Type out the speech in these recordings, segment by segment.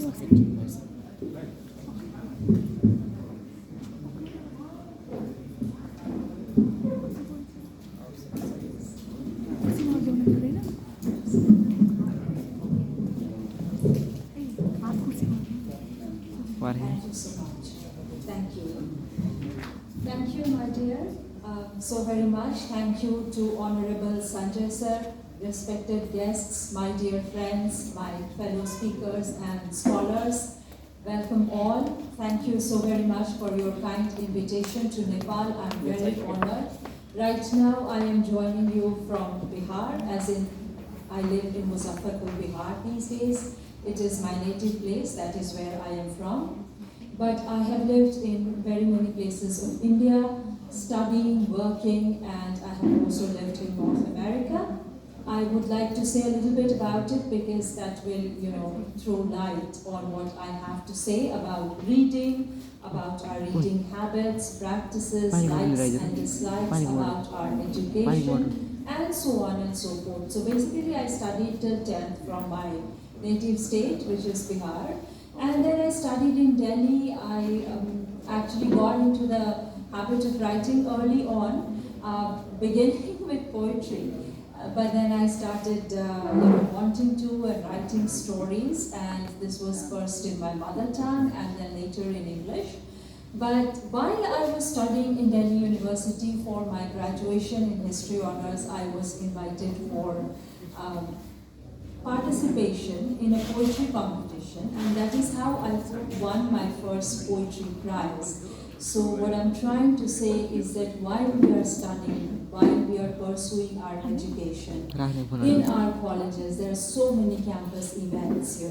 Thank you so much. Thank you. Thank you, my dear, so very much. Thank you to Honorable Sanjay sir, respected guests, my dear friends, my fellow speakers and scholars. Welcome all. Thank you so very much for your kind invitation to Nepal. I'm very honored. Right now, I am joining you from Bihar, as in I live in Muzaffarpur, Bihar these days. It is my native place, that is where I am from. But I have lived in very many places of India, studying, working, and I have also lived in North America. I would like to say a little bit about it because that will, throw light on what I have to say about reading, about our reading habits, practices, likes and dislikes, about our education, and so on and so forth. So basically, I studied till 10th from my native state, which is Bihar. And then I studied in Delhi. I actually got into the habit of writing early on, beginning with poetry. But then I started wanting to and writing stories, and this was first in my mother tongue and then later in English. But while I was studying in Delhi University for my graduation in History Honours, I was invited for participation in a poetry competition, and that is how I won my first poetry prize. So what I'm trying to say is that while we are studying, while we are pursuing our education, in our colleges, there are so many campus events,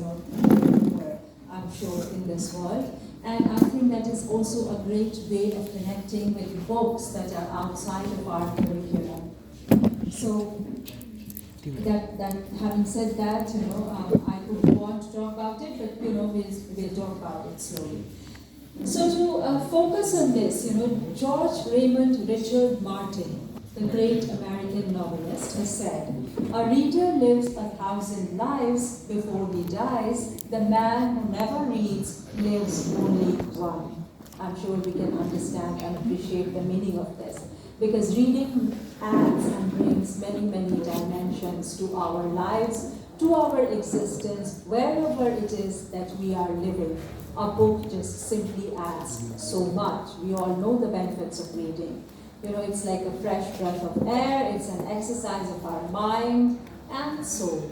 I'm sure, in this world. And I think that is also a great way of connecting with books that are outside of our curriculum. So, that having said that, I would want to talk about it, but we'll talk about it slowly. So to focus on this, George Raymond Richard Martin, the great American novelist, has said, "A reader lives 1,000 lives before he dies. The man who never reads lives only one." I'm sure we can understand and appreciate the meaning of this, because reading adds and brings many, many dimensions to our lives, to our existence, wherever it is that we are living. A book just simply adds so much. We all know the benefits of reading. It's like a fresh breath of air, it's an exercise of our mind and soul.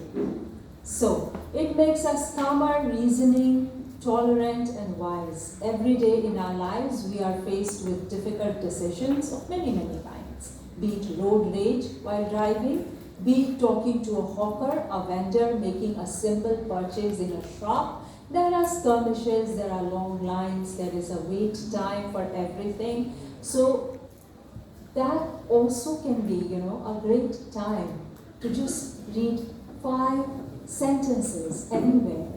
So, it makes us calmer, reasoning, tolerant and wise. Every day in our lives, we are faced with difficult decisions of many, many kinds. Be it road rage while driving, be it talking to a hawker, a vendor, making a simple purchase in a shop. There are skirmishes, there are long lines, there is a wait time for everything. So that also can be, a great time to just read 5 sentences anywhere,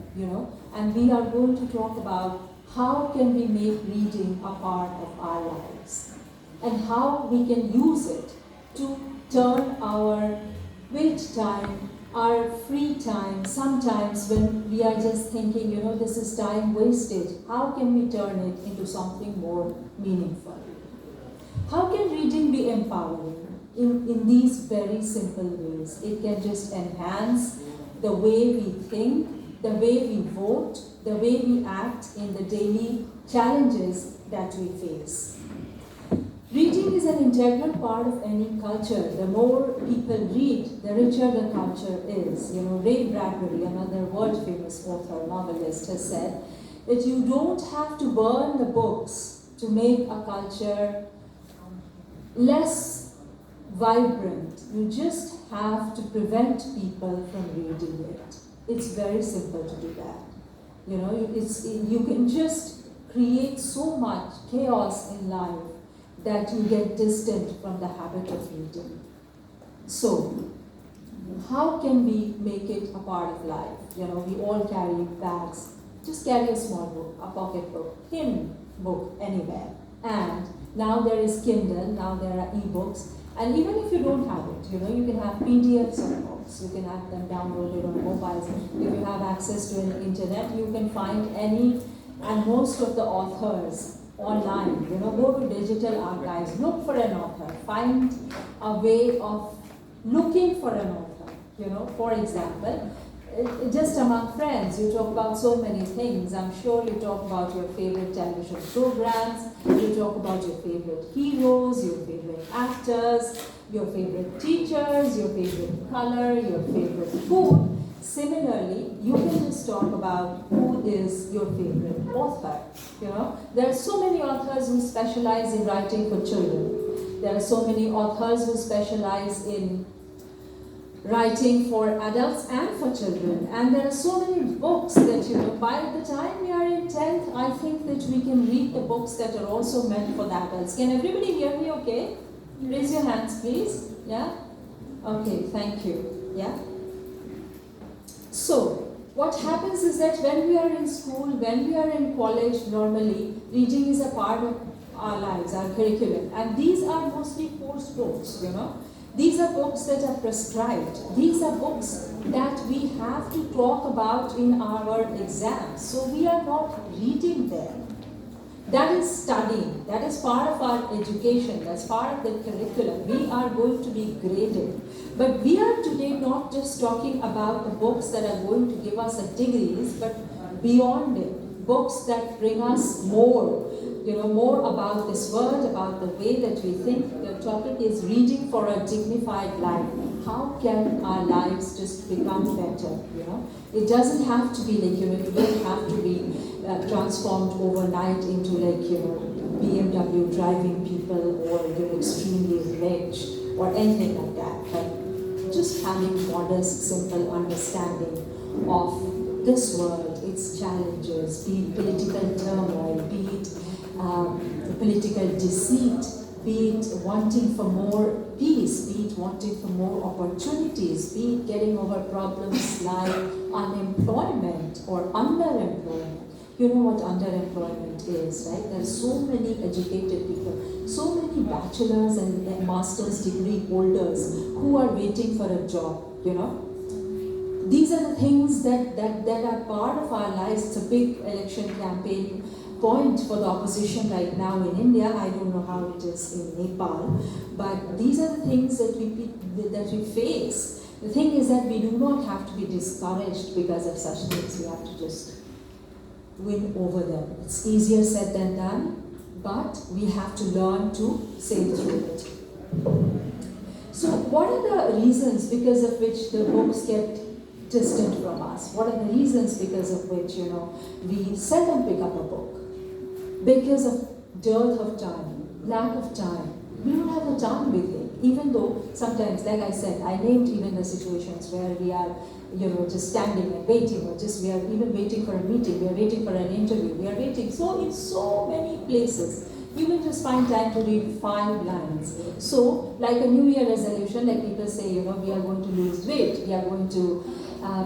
and we are going to talk about how can we make reading a part of our lives and how we can use it to turn our wait time, our free time, sometimes when we are just thinking, this is time wasted, how can we turn it into something more meaningful? How can reading be empowering? In these very simple ways. It can just enhance the way we think, the way we vote, the way we act in the daily challenges that we face. Reading is an integral part of any culture. The more people read, the richer the culture is. Ray Bradbury, another world-famous author, novelist, has said that you don't have to burn the books to make a culture less vibrant. You just have to prevent people from reading it. It's very simple to do that. You can just create so much chaos in life that you get distant from the habit of reading. So, how can we make it a part of life? We all carry bags. Just carry a small book, a pocket book, hymn book, anywhere. And now there is Kindle, now there are e-books. And even if you don't have it, you can have PDFs of books, you can have them downloaded on mobiles. If you have access to an internet, you can find any and most of the authors online. Go to digital archives, look for an author, find a way of looking for an author. For example, just among friends, you talk about so many things. I'm sure you talk about your favorite television programs, you talk about your favorite heroes, your favorite actors, your favorite teachers, your favorite color, your favorite food. Similarly, you can just talk about who is your favorite author. There are so many authors who specialize in writing for children. There are so many authors who specialize in writing for adults and for children. And there are so many books that, by the time we are in 10th, I think that we can read the books that are also meant for the adults. Can everybody hear me okay? Raise your hands, please. Yeah? Okay, thank you. Yeah? So, what happens is that when we are in school, when we are in college, normally, reading is a part of our lives, our curriculum. And these are mostly course books, These are books that are prescribed. These are books that we have to talk about in our exams. So we are not reading them. That is studying. That is part of our education. That's part of the curriculum. We are going to be graded. But we are today not just talking about the books that are going to give us degrees, but beyond it. Books that bring us more. More about this world, about the way that we think. The topic is reading for a dignified life. How can our lives just become better, It doesn't have to be like, it doesn't have to be transformed overnight into like, BMW driving people or, extremely rich or anything like that. But just having modest, simple understanding of this world, its challenges, be it political turmoil, be it political deceit, be it wanting for more peace, be it wanting for more opportunities, be it getting over problems like unemployment or underemployment. You know what underemployment is, right? There are so many educated people, so many bachelor's and master's degree holders who are waiting for a job, These are the things that are part of our lives. It's a big election campaign point for the opposition right now in India. I don't know how it is in Nepal, but these are the things that we face. The thing is that we do not have to be discouraged because of such things. We have to just win over them. It's easier said than done, but we have to learn to sail through it. So what are the reasons because of which the books get distant from us? What are the reasons because of which, we seldom pick up a book? Because of dearth of time, lack of time. We don't have the time, we think. Even though sometimes, like I said, I named even the situations where we are, just standing and waiting, or just we are even waiting for a meeting, we are waiting for an interview, we are waiting. So in so many places, you will just find time to read 5 lines. So, like a New Year resolution, like people say, we are going to lose weight, we are going to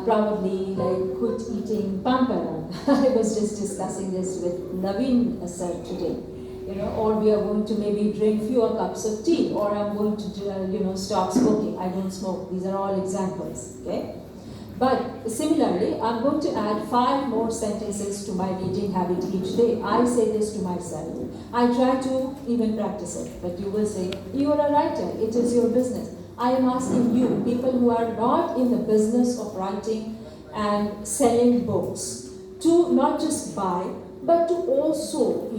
probably quit eating pampara. I was just discussing this with Naveen sir today. Or we are going to maybe drink fewer cups of tea, or I'm going to, stop smoking. I don't smoke. These are all examples, okay? But similarly, I'm going to add 5 more sentences to my reading habit each day. I say this to myself. I try to even practice it, but you will say, you are a writer, it is your business. I am asking you, people who are not in the business of writing and selling books, to not just buy, but to also,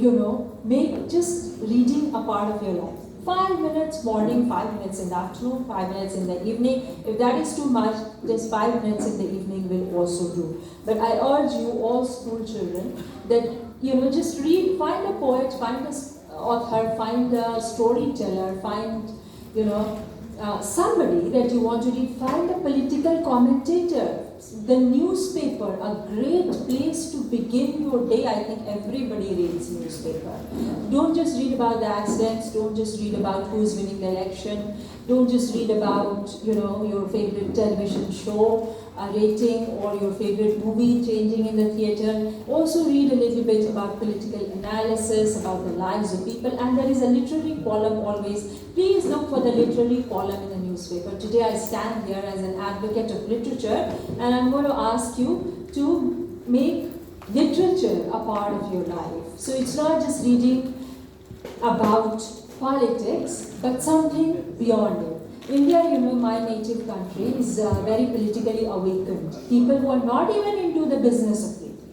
make just reading a part of your life. 5 minutes morning, 5 minutes in the afternoon, 5 minutes in the evening. If that is too much, just 5 minutes in the evening will also do. But I urge you, all school children, that, just read, find a poet, find an author, find a storyteller, find, somebody that you want to read, find a political commentator, the newspaper, a great place to begin your day. I think everybody reads newspaper. Don't just read about the accidents, don't just read about who's winning the election. Don't just read about, your favorite television show rating or your favorite movie changing in the theater. Also read a little bit about political analysis, about the lives of people, and there is a literary column always. Please look for the literary column in the newspaper. Today I stand here as an advocate of literature, and I'm going to ask you to make literature a part of your life. So it's not just reading about politics, but something beyond it. India, my native country, is very politically awakened. People who are not even into the business of reading.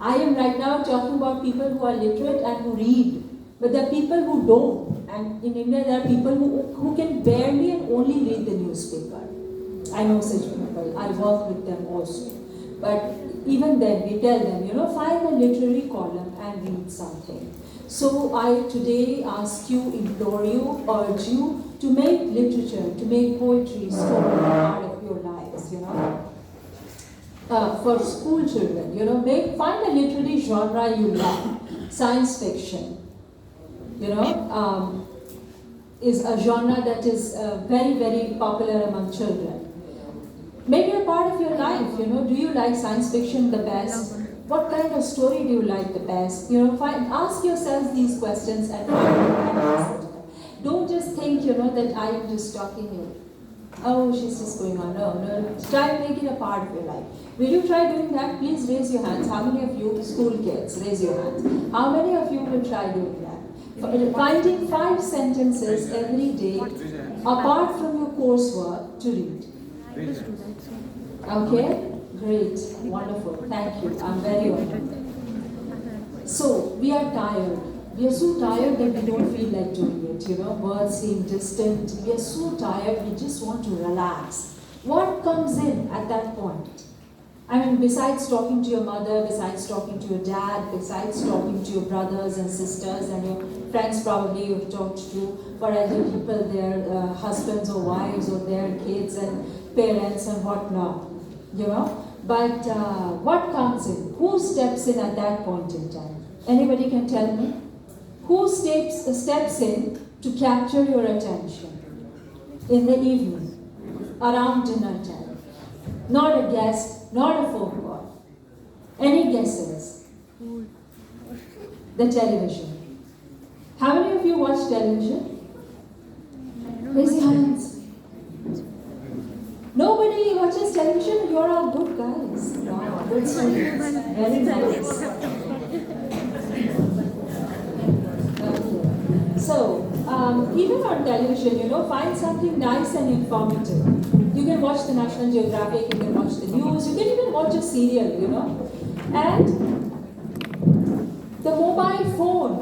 I am right now talking about people who are literate and who read, but there are people who don't. And in India, there are people who can barely and only read the newspaper. I know such people. I work with them also. But even then, we tell them, find a literary column and read something. So I today ask you, implore you, urge you to make literature, to make poetry, story a part of your lives, For school children, find a literary genre you love. Science fiction, is a genre that is very, very popular among children. Make it a part of your life, do you like science fiction the best? What kind of story do you like the best? Ask yourselves these questions and find answers. Don't just think, that I am just talking you. Oh, she's just going on. No. Try and make it a part of your life. Will you try doing that? Please raise your hands. How many of you, school kids, raise your hands. How many of you will try doing that? Finding 5 sentences every day apart from your coursework to read. Okay? Great, wonderful, thank you. I'm very honored. So, we are tired. We are so tired that we don't feel like doing it. Words seem distant. We are so tired, we just want to relax. What comes in at that point? Besides talking to your mother, besides talking to your dad, besides talking to your brothers and sisters and your friends probably you've talked to, for elder people, their husbands or wives or their kids and parents and whatnot, But what comes in? Who steps in at that point in time? Anybody can tell me? Who steps in to capture your attention in the evening, around dinner time? Not a guest, not a phone call. Any guesses? The television. How many of you watch television? Raise your hands. Nobody watches television? You're all good guys. Wow, good students. Very nice. Okay. So, even on television, find something nice and informative. You can watch the National Geographic, you can watch the news, you can even watch a serial, And the mobile phone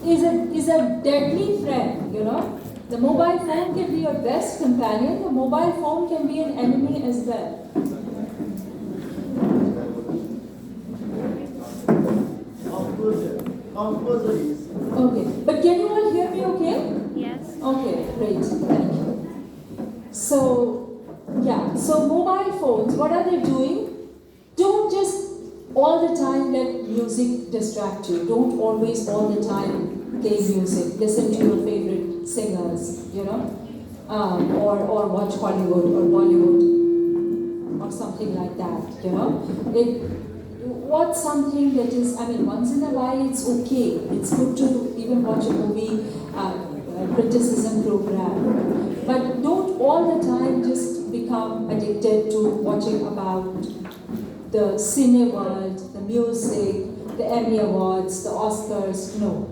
is a deadly friend, The mobile phone can be your best companion. The mobile phone can be an enemy as well. Okay, but can you all hear me okay? Yes. Okay, great, thank you. So mobile phones, what are they doing? Don't just all the time let music distract you. Don't always all the time play music. Listen to your favorite singers, or watch Hollywood or Bollywood or something like that, What's something that is, once in a while it's okay. It's good to even watch a movie, criticism program. But don't all the time just become addicted to watching about the cine world, the music, the Emmy Awards, the Oscars. No.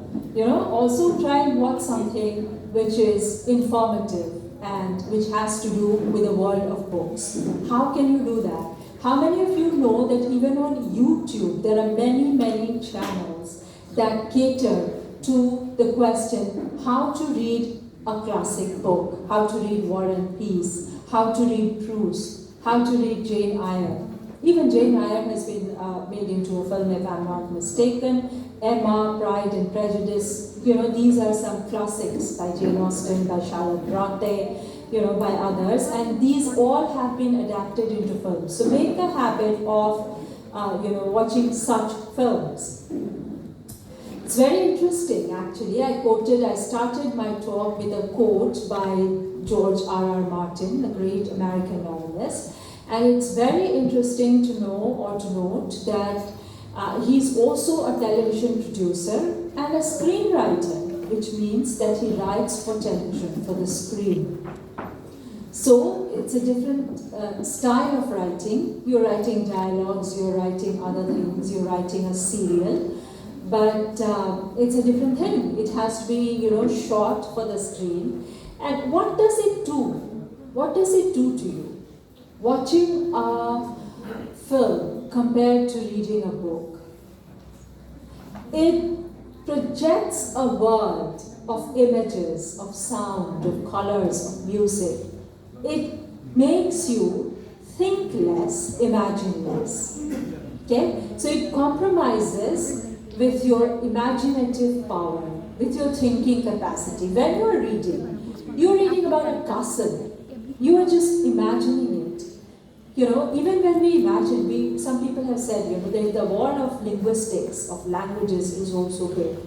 Also try and watch something which is informative and which has to do with the world of books. How can you do that? How many of you know that even on YouTube there are many, many channels that cater to the question how to read a classic book, how to read War and Peace, how to read Proust, how to read Jane Eyre. Even Jane Eyre has been made into a film, if I'm not mistaken. Emma, Pride and Prejudice, these are some classics by Jane Austen, by Charlotte Bronte, by others, and these all have been adapted into films. So make a habit of, watching such films. It's very interesting, actually. I started my talk with a quote by George R.R. Martin, the great American novelist. And it's very interesting to know or to note that he's also a television producer and a screenwriter, which means that he writes for television, for the screen. So it's a different style of writing. You're writing dialogues, you're writing other things, you're writing a serial. But it's a different thing. It has to be, shot for the screen. And what does it do? What does it do to you? Watching a film compared to reading a book. It projects a world of images, of sound, of colors, of music. It makes you think less, imagine less. Okay? So it compromises with your imaginative power, with your thinking capacity. When you're reading about a castle, you are just imagining it. Even when we imagine, some people have said, the war of linguistics, of languages is also big.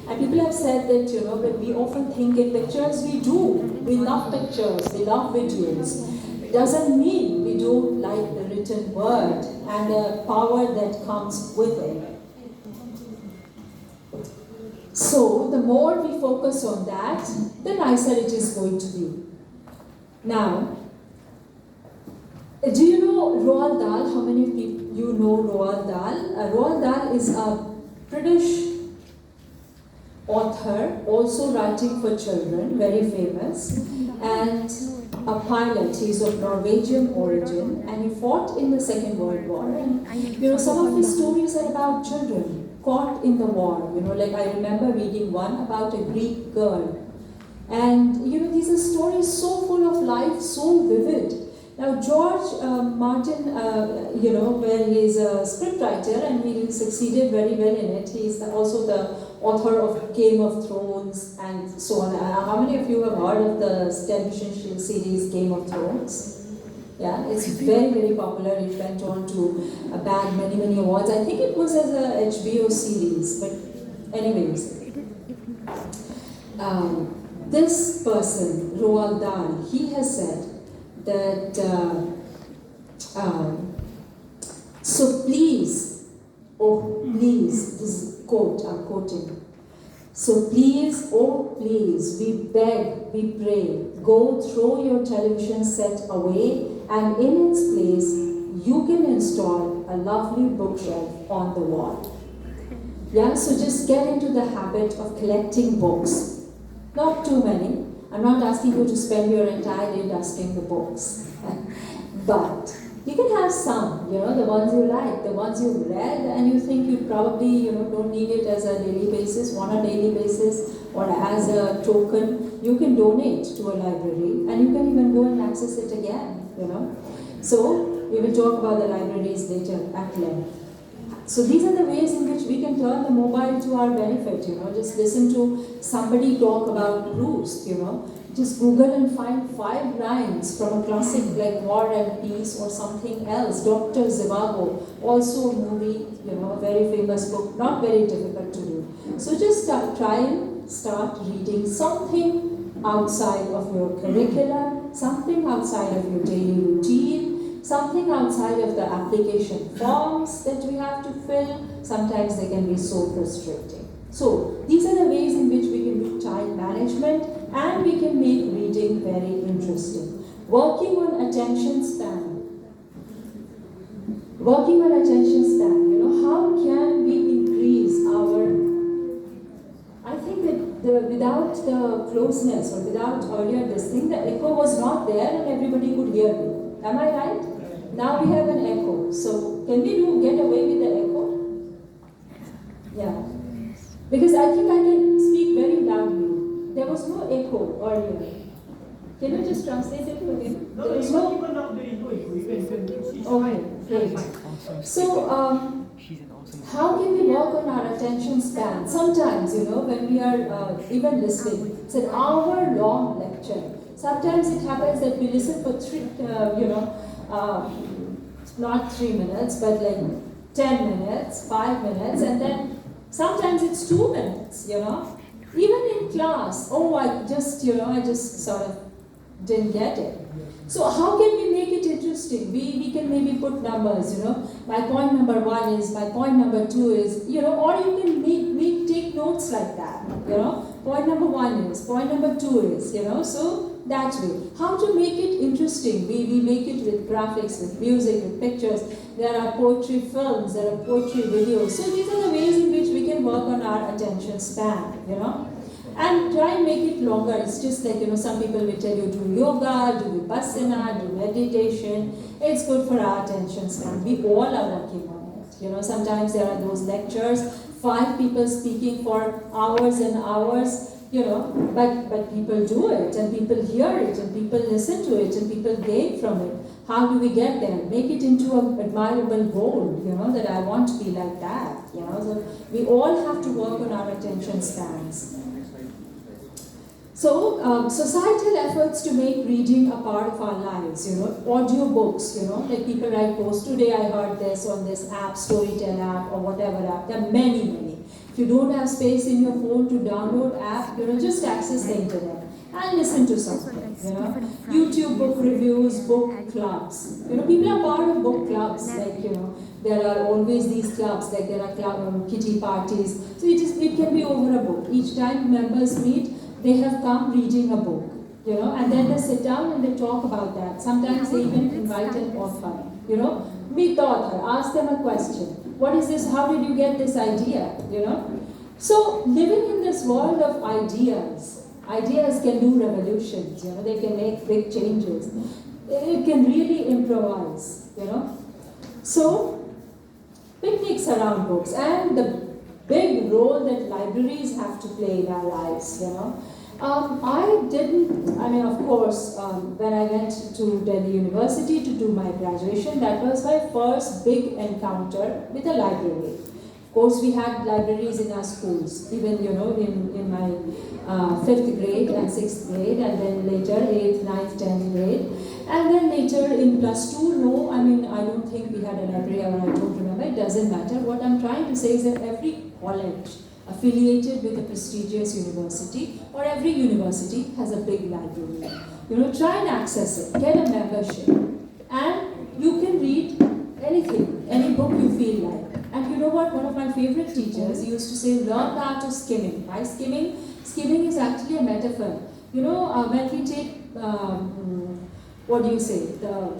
And people have said that, but we often think in pictures. We do. We love pictures, we love visuals. It doesn't mean we don't like the written word and the power that comes with it. So, the more we focus on that, the nicer it is going to be. Now, do you know Roald Dahl? How many of you know Roald Dahl? Roald Dahl is a British author, also writing for children, very famous, and a pilot. He's of Norwegian origin, and he fought in the Second World War. And some of his stories are about children caught in the war. Like I remember reading one about a Greek girl. And these are stories so full of life, so vivid. Now George Martin, where he's a scriptwriter and he succeeded very well in it. He's also the author of Game of Thrones and so on. How many of you have heard of the television series Game of Thrones? Yeah, it's very, very popular. It went on to bag many, many awards. I think it was as a HBO series, but anyways. This person, Roald Dahl, he has said that, so please, this is a quote, I'm quoting. So please, oh please, we beg, we pray, go throw your television set away, and in its place, you can install a lovely bookshelf on the wall. Yeah, so just get into the habit of collecting books. Not too many. I'm not asking you to spend your entire day dusting the books. But you can have some, the ones you like, the ones you've read and you think you probably, don't need it as a daily basis, on a daily basis, or as a token. You can donate to a library and you can even go and access it again, So, we will talk about the libraries later at length. So these are the ways in which we can turn the mobile to our benefit, Just listen to somebody talk about Proust, Just Google and find 5 lines from a classic like War and Peace or something else. Dr. Zhivago, also a movie, a very famous book, not very difficult to do. So just try and start reading something outside of your curriculum, something outside of your daily routine, something outside of the application forms that we have to fill. Sometimes they can be so frustrating. So these are the ways in which we can do time management and we can make reading very interesting. Working on attention span. Working on attention span, how can we increase our... I think that without the closeness or without earlier this thing, the echo was not there and everybody could hear me. Am I right? Now we have an echo. So can we get away with the echo? Yeah. Because I think I can speak very loudly. There was no echo earlier. Can you just translate it for him? There was no... Okay, great. So, how can we work on our attention span? Sometimes, when we are even listening, it's an hour-long lecture. Sometimes it happens that we listen for not 3 minutes, but like 10 minutes, 5 minutes, and then Sometimes it's 2 minutes, Even in class, oh, I just sort of didn't get it. So how can we make it interesting? We can maybe put numbers, My point number 1 is, my point number 2 is, or you can take notes like that, Point number 1 is, point number 2 is, so that way. How to make it interesting? We make it with graphics, with music, with pictures. There are poetry films, there are poetry videos. So these are the ways in which we can work on our attention span, And try and make it longer. It's just like, some people will tell you do yoga, do vipassana, do meditation. It's good for our attention span. We all are working on it. Sometimes there are those lectures, 5 people speaking for hours and hours, but people do it, and people hear it, and people listen to it, and people gain from it. How do we get there? Make it into an admirable goal, that I want to be like that, So we all have to work on our attention spans. So, societal efforts to make reading a part of our lives, audio books, like people write posts, today I heard this on this app, Storytel app, or whatever app. There are many, many. If you don't have space in your phone to download app, just access the internet and listen to something, YouTube book reviews, book clubs. People are part of book clubs, like, there are always these clubs, like there are kitty parties. So it can be over a book. Each time members meet, they have come reading a book, and then they sit down and they talk about that. Sometimes they even invite an author, meet the author, ask them a question. What is this? How did you get this idea, So living in this world of ideas can do revolutions, they can make big changes. It can really improvise, So picnics around books and the big role that libraries have to play in our lives, of course, when I went to Delhi University to do my graduation, that was my first big encounter with a library. Of course, we had libraries in our schools, even, in my 5th grade and 6th grade, and then later 8th, 9th, 10th grade. And then later in +2, no, I don't think we had a library, or I don't remember, it doesn't matter. What I'm trying to say is that every college affiliated with a prestigious university, or every university has a big library. Try and access it, get a membership, and you can read anything, any book you feel like. And you know what, one of my favorite teachers used to say, learn the art of skimming. Why skimming? Skimming is actually a metaphor. When we take,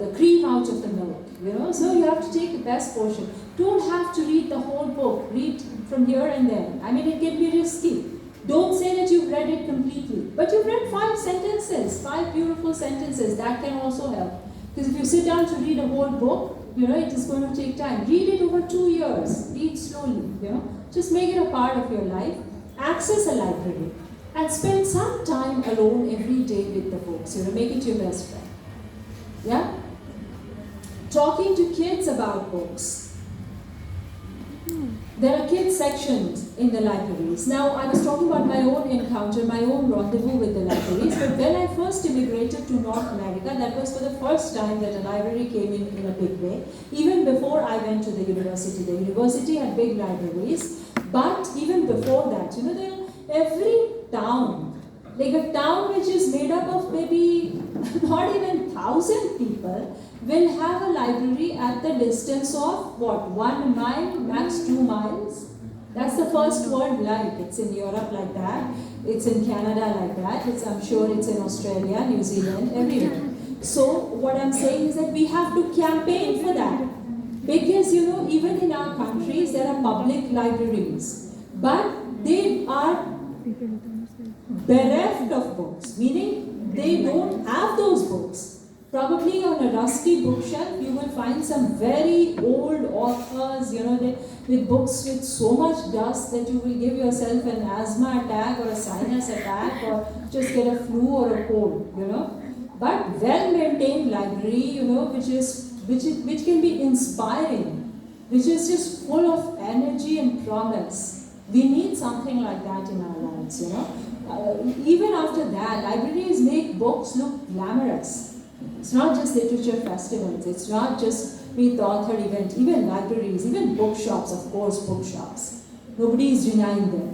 the cream out of the milk, so you have to take the best portion. Don't have to read the whole book, read from here and there. It can be risky. Don't say that you've read it completely, but you've read 5 sentences, 5 beautiful sentences, that can also help. Because if you sit down to read a whole book, it is going to take time. Read it over 2 years, read slowly, Just make it a part of your life. Access a library and spend some time alone every day with the books, make it your best friend. Yeah? Talking to kids about books. There are kids sections in the libraries. Now, I was talking about my own encounter, my own rendezvous with the libraries, but when I first immigrated to North America, that was for the first time that a library came in a big way. Even before I went to the university had big libraries, but even before that, every town, like a town which is made up of maybe not even 1,000 people, will have a library at the distance of, 1 mile, max 2 miles? That's the first world like. It's in Europe like that. It's in Canada like that. I'm sure it's in Australia, New Zealand, everywhere. So what I'm saying is that we have to campaign for that. Because, even in our countries, there are public libraries. But they are bereft of books, meaning they don't have those books. Probably on a rusty bookshelf, you will find some very old authors, with books with so much dust that you will give yourself an asthma attack or a sinus attack or just get a flu or a cold, But well-maintained library, which can be inspiring, which is just full of energy and promise. We need something like that in our lives, Even after that, libraries make books look glamorous. It's not just literature festivals, it's not just meet the author event, even libraries, even bookshops, of course, bookshops. Nobody is denying them.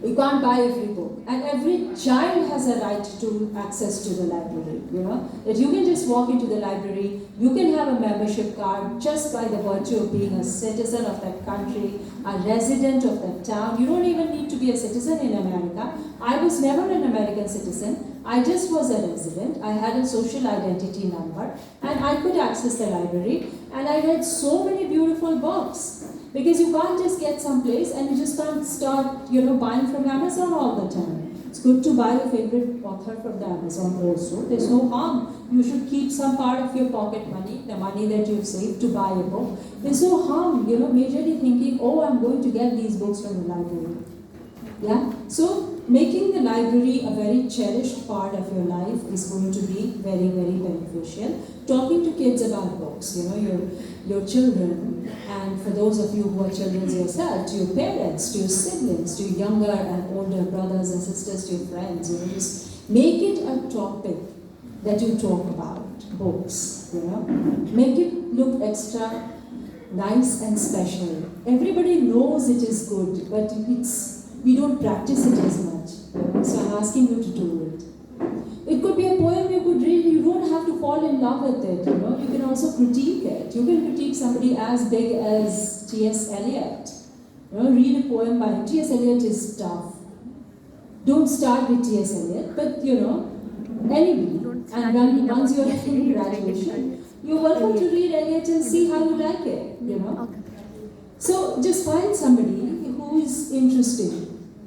You can't buy every book. And every child has a right to access to the library, you know. That you can just walk into the library, you can have a membership card just by the virtue of being a citizen of that country, a resident of that town. You don't even need to be a citizen in America. I was never an American citizen. I just was a resident. I had a social identity number and I could access the library, and I read so many beautiful books. Because you can't just get someplace and you just can't start, buying from Amazon all the time. It's good to buy your favorite author from the Amazon also. There's no harm. You should keep some part of your pocket money, the money that you've saved, to buy a book. There's no harm, majorly thinking, oh, I'm going to get these books from the library. Yeah? So, making the library a very cherished part of your life is going to be very, very beneficial. Talking to kids about books, your children, and for those of you who are children yourself, to your parents, to your siblings, to your younger and older brothers and sisters, to your friends, just make it a topic that you talk about, books, Make it look extra nice and special. Everybody knows it is good, but we don't practice it as much. So I'm asking you to do it. It could be a poem you could read. You don't have to fall in love with it. You can also critique it. You can critique somebody as big as T.S. Eliot. Read a poem by him. T.S. Eliot is tough. Don't start with T.S. Eliot, but anybody. And once you're in graduation, you're welcome to read Eliot and see how you like it. So just find somebody who is interesting.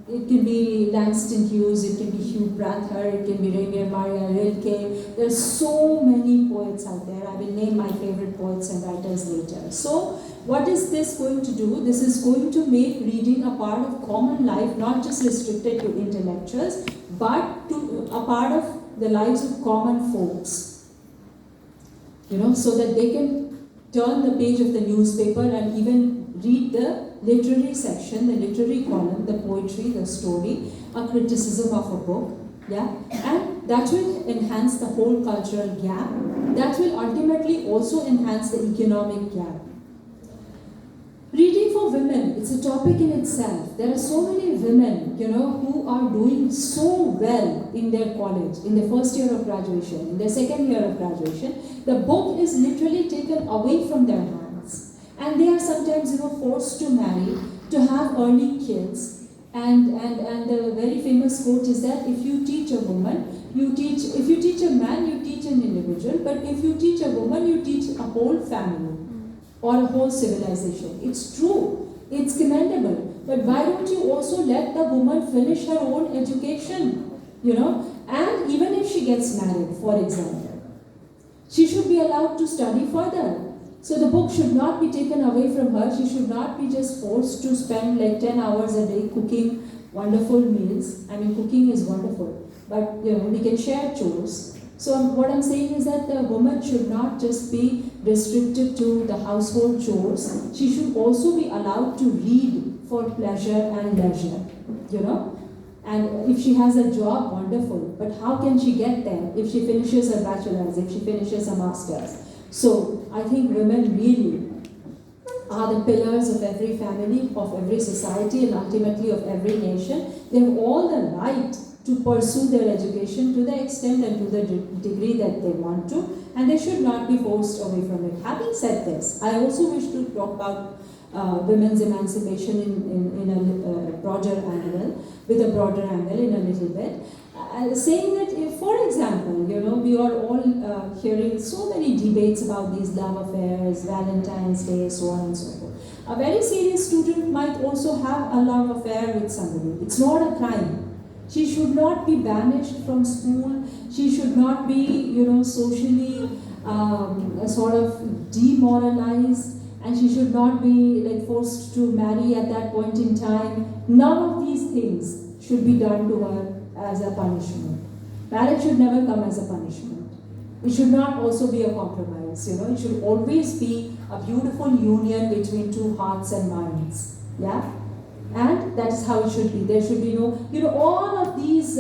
It can be Langston Hughes, it can be Hugh Prather, it can be Rainier Maria Rilke. There are so many poets out there. I will name my favorite poets and writers later. So, what is this going to do? This is going to make reading a part of common life, not just restricted to intellectuals, but to a part of the lives of common folks. So that they can turn the page of the newspaper and even read the literary section, the literary column, the poetry, the story, a criticism of a book, and that will enhance the whole cultural gap. That will ultimately also enhance the economic gap. Reading for women, it's a topic in itself. There are so many women, who are doing so well in their college, in their first year of graduation, in their second year of graduation. The book is literally taken away from their hands. And they are sometimes, forced to marry, to have early kids. And the very famous quote is that if you teach a woman, if you teach a man, you teach an individual, but if you teach a woman, you teach a whole family or a whole civilization. It's true, it's commendable, but why don't you also let the woman finish her own education, and even if she gets married, for example, she should be allowed to study further. So the book should not be taken away from her. She should not be just forced to spend like 10 hours a day cooking wonderful meals. I mean, cooking is wonderful, but we can share chores. So what I'm saying is that the woman should not just be restricted to the household chores. She should also be allowed to read for pleasure and leisure, And if she has a job, wonderful. But how can she get there if she finishes her bachelor's, if she finishes her master's? So, I think women really are the pillars of every family, of every society, and ultimately of every nation. They have all the right to pursue their education to the extent and to the degree that they want to, and they should not be forced away from it. Having said this, I also wish to talk about women's emancipation in a broader angle, with a broader angle in a little bit. Saying that, if, for example, we are all hearing so many debates about these love affairs, Valentine's Day, so on and so forth. A very serious student might also have a love affair with somebody. It's not a crime. She should not be banished from school. She should not be, socially sort of demoralized, and she should not be like forced to marry at that point in time. None of these things should be done to her as a punishment. Marriage should never come as a punishment. It should not also be a compromise, It should always be a beautiful union between two hearts and minds, And that is how it should be. There should be no, all of these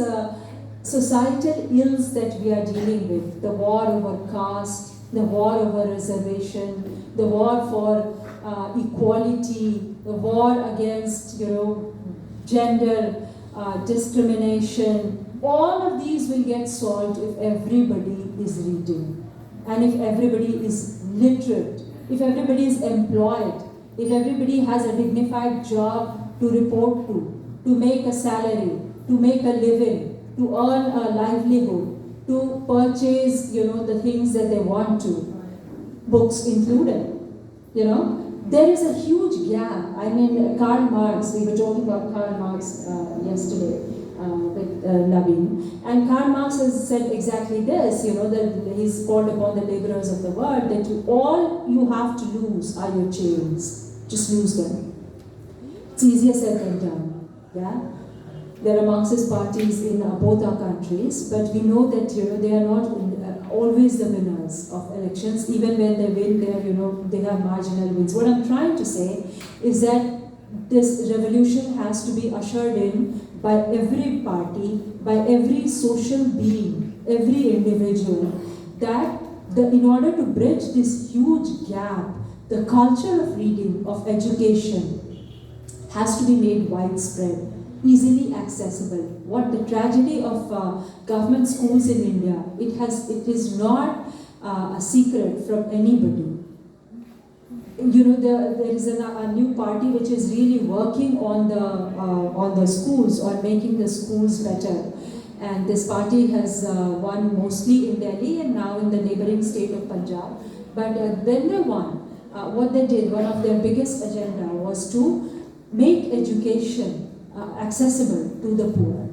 societal ills that we are dealing with, the war over caste, the war over reservation, the war for equality, the war against, gender discrimination, all of these will get solved if everybody is reading, and if everybody is literate, if everybody is employed, if everybody has a dignified job to report to make a salary, to make a living, to earn a livelihood, to purchase, the things that they want to, books included, There is a huge gap. I mean, Karl Marx, we were talking about Karl Marx yesterday with Naveen, and Karl Marx has said exactly this, that he's called upon the laborers of the world, that all you have to lose are your chains. Just lose them. It's easier said than done, yeah? There are Marxist parties in both our countries, but we know that they are not always the winners of elections. Even when they win, they have marginal wins. What I'm trying to say is that this revolution has to be ushered in by every party, by every social being, every individual. That in order to bridge this huge gap, the culture of reading, of education, has to be made widespread, easily accessible. What the tragedy of government schools in India, it is not a secret from anybody. There is a new party which is really working on the schools, on making the schools better. And this party has won mostly in Delhi and now in the neighboring state of Punjab. But when they won, what they did, one of their biggest agenda was to make education accessible to the poor.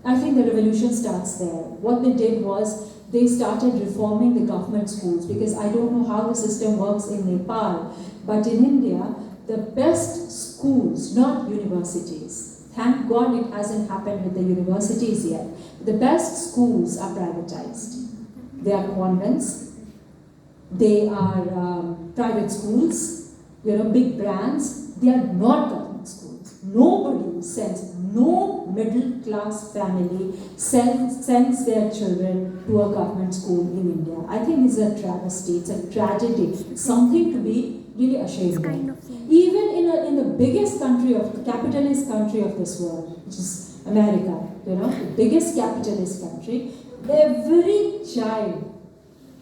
I think the revolution starts there. What they did was they started reforming the government schools, because I don't know how the system works in Nepal, but in India, the best schools, not universities, thank God it hasn't happened with the universities yet, the best schools are privatized. They are convents, they are private schools, big brands, they are not government schools. Nobody sends, no middle class family sends their children to a government school in India. I think it's a travesty, it's a tragedy, it's something to be really ashamed of. Even in the biggest country the capitalist country of this world, which is America, the biggest capitalist country, every child,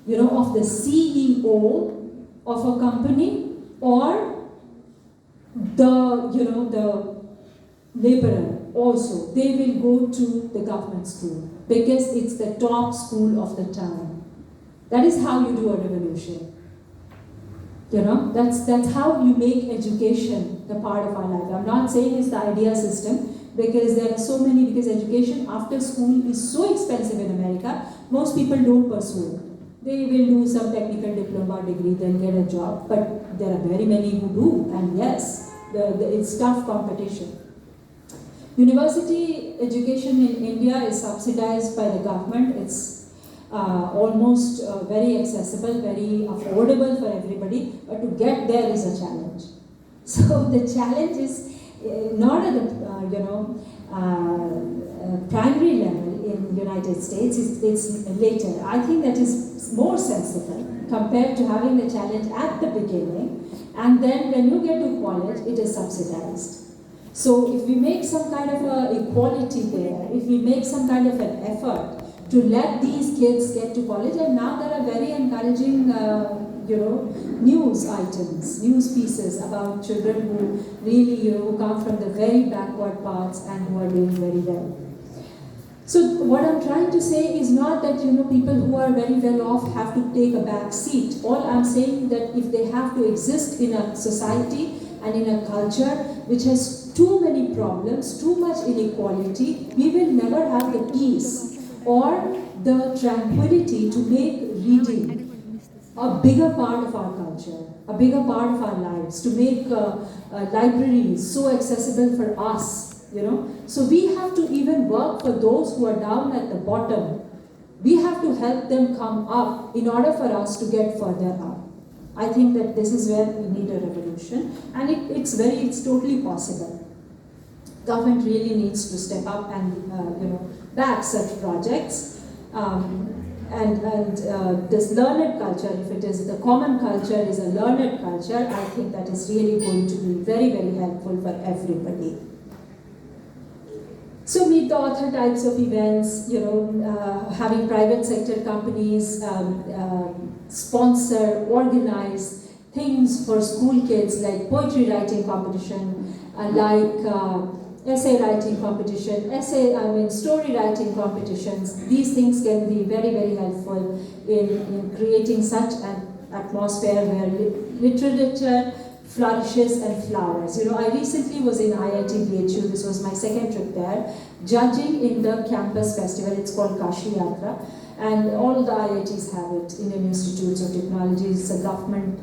of the CEO of a company or the laborer also, they will go to the government school because it's the top school of the town. That is how you do a revolution. That's how you make education the part of our life. I'm not saying it's the ideal system, because there are so many, because education after school is so expensive in America, most people don't pursue it. They will do some technical diploma degree, then get a job, but there are very many who do, and yes, it's tough competition. University education in India is subsidized by the government. It's almost very accessible, very affordable for everybody, but to get there is a challenge. So the challenge is not at the primary level in United States, it's later. I think that is more sensible compared to having the challenge at the beginning, and then when you get to college, it is subsidized. So if we make some kind of a equality there, if we make some kind of an effort to let these kids get to college, and now there are very encouraging news items, news pieces about children who really who come from the very backward parts and who are doing very well. So what I'm trying to say is not that people who are very well off have to take a back seat. All I'm saying that if they have to exist in a society and in a culture which has too many problems, too much inequality, we will never have the peace or the tranquility to make reading a bigger part of our culture, a bigger part of our lives, to make libraries so accessible for us, So we have to even work for those who are down at the bottom. We have to help them come up in order for us to get further up. I think that this is where we need a revolution, and it's totally possible. Government really needs to step up and back such projects. this learned culture, if it is the common culture, is a learned culture, I think that is really going to be very, very helpful for everybody. So meet the author types of events, having private sector companies sponsor, organize things for school kids like poetry writing competition, essay writing competition, story writing competitions. These things can be very, very helpful in creating such an atmosphere where literature flourishes and flowers. I recently was in IIT BHU, this was my second trip there, judging in the campus festival. It's called Kashi Yatra, and all the IITs have it, Indian Institutes of Technology. It's a government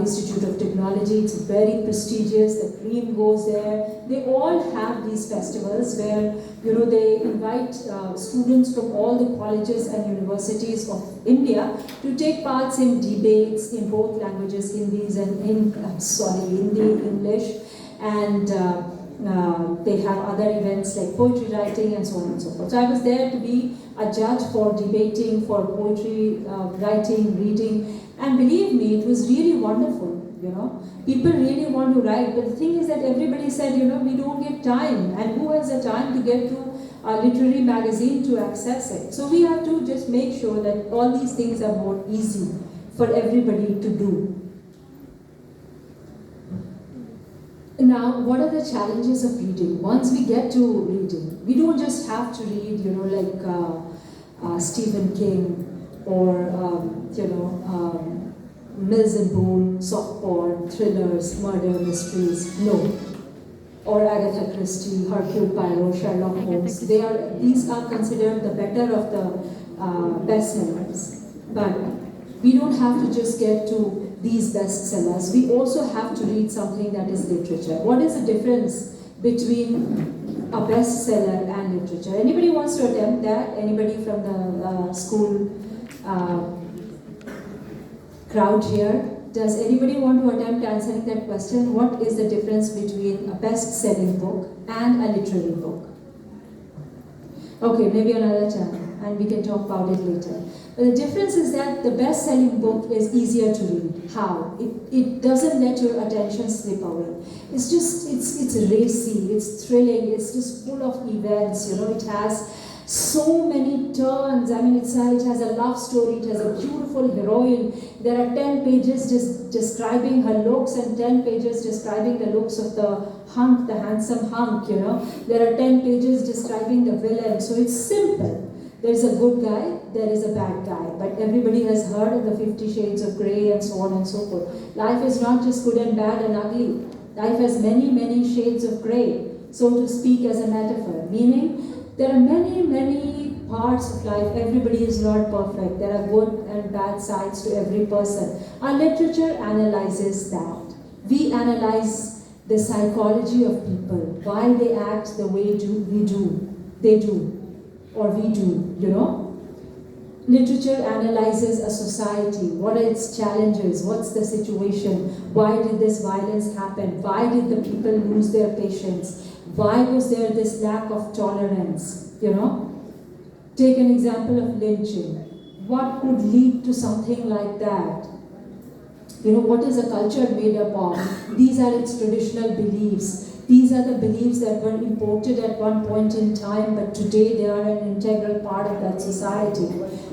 Institute of Technology. It's very prestigious, the cream goes there. They all have these festivals where they invite students from all the colleges and universities of India to take parts in debates in both languages, Hindi, English, and they have other events like poetry writing and so on and so forth. So I was there to be a judge for debating, for poetry writing, reading, and believe me, it was really wonderful. People really want to write, but the thing is that everybody said, we don't get time, and who has the time to get to a literary magazine to access it? So we have to just make sure that all these things are more easy for everybody to do. Now, what are the challenges of reading? Once we get to reading, we don't just have to read, like Stephen King or, Mills and Boone, soft porn, thrillers, murder mysteries. No. Or Agatha Christie, Hercule Poirot, Sherlock Holmes. These are considered the better of the bestsellers. But we don't have to just get to these bestsellers. We also have to read something that is literature. What is the difference between a bestseller and literature? Anybody wants to attempt that? Anybody from the school crowd here? Does anybody want to attempt answering that question? What is the difference between a best-selling book and a literary book? Okay, maybe another time, and we can talk about it later. But the difference is that the best-selling book is easier to read. How? It doesn't let your attention slip away. It's racy, it's thrilling, it's just full of events, it has so many turns. I mean, it has a love story, it has a beautiful heroine. There are 10 pages just describing her looks and 10 pages describing the looks of the hunk, the handsome hunk, There are 10 pages describing the villain. So it's simple. There is a good guy, there is a bad guy. But everybody has heard of the 50 Shades of Grey and so on and so forth. Life is not just good and bad and ugly. Life has many, many shades of grey, so to speak, as a metaphor. Meaning, there are many, many parts of life. Everybody is not perfect. There are good and bad sides to every person. Our literature analyzes that. We analyze the psychology of people, why they act the way they do, or we do, Literature analyzes a society. What are its challenges? What's the situation? Why did this violence happen? Why did the people lose their patience? Why was there this lack of tolerance? Take an example of lynching. What could lead to something like that? What is a culture made up of? These are its traditional beliefs. These are the beliefs that were imported at one point in time, but today they are an integral part of that society.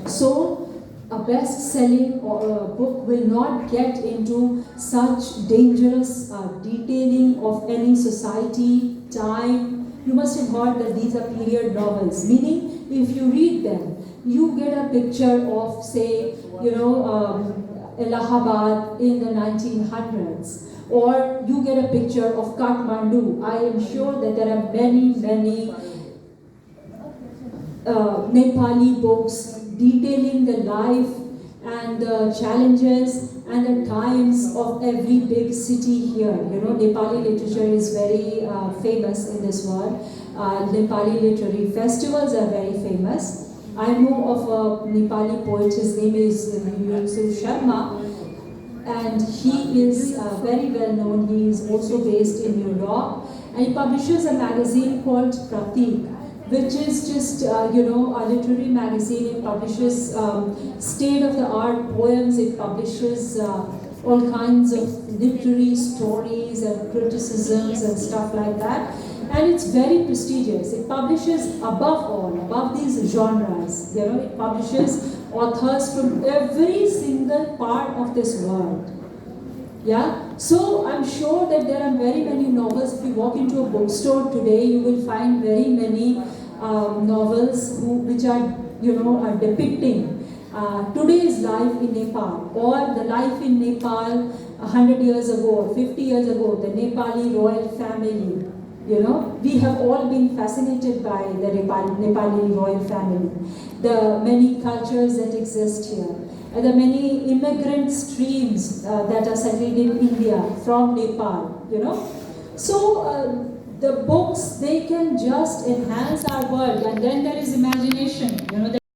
So, a best-selling book will not get into such dangerous detailing of any society, time. You must have heard that these are period novels, meaning if you read them, you get a picture of, say, Allahabad in the 1900s. Or you get a picture of Kathmandu. I am sure that there are many, many Nepali books detailing the life and the challenges and the times of every big city here. Nepali literature is very famous in this world. Nepali literary festivals are very famous. I know of a Nepali poet, his name is Yusuf Sharma, and he is very well known. He is also based in New York, and he publishes a magazine called Pratik. which is just a literary magazine. It publishes state-of-the-art poems. It publishes all kinds of literary stories and criticisms and stuff like that. And it's very prestigious. It publishes above these genres. It publishes authors from every single part of this world. Yeah, so I'm sure that there are very many novels. If you walk into a bookstore today, you will find very many novels which are depicting today's life in Nepal, or the life in Nepal 100 years ago, 50 years ago, the Nepali royal family. We have all been fascinated by the Nepali royal family, the many cultures that exist here, and the many immigrant streams that are settled in India from Nepal. So the books, they can just enhance our world, and then there is imagination.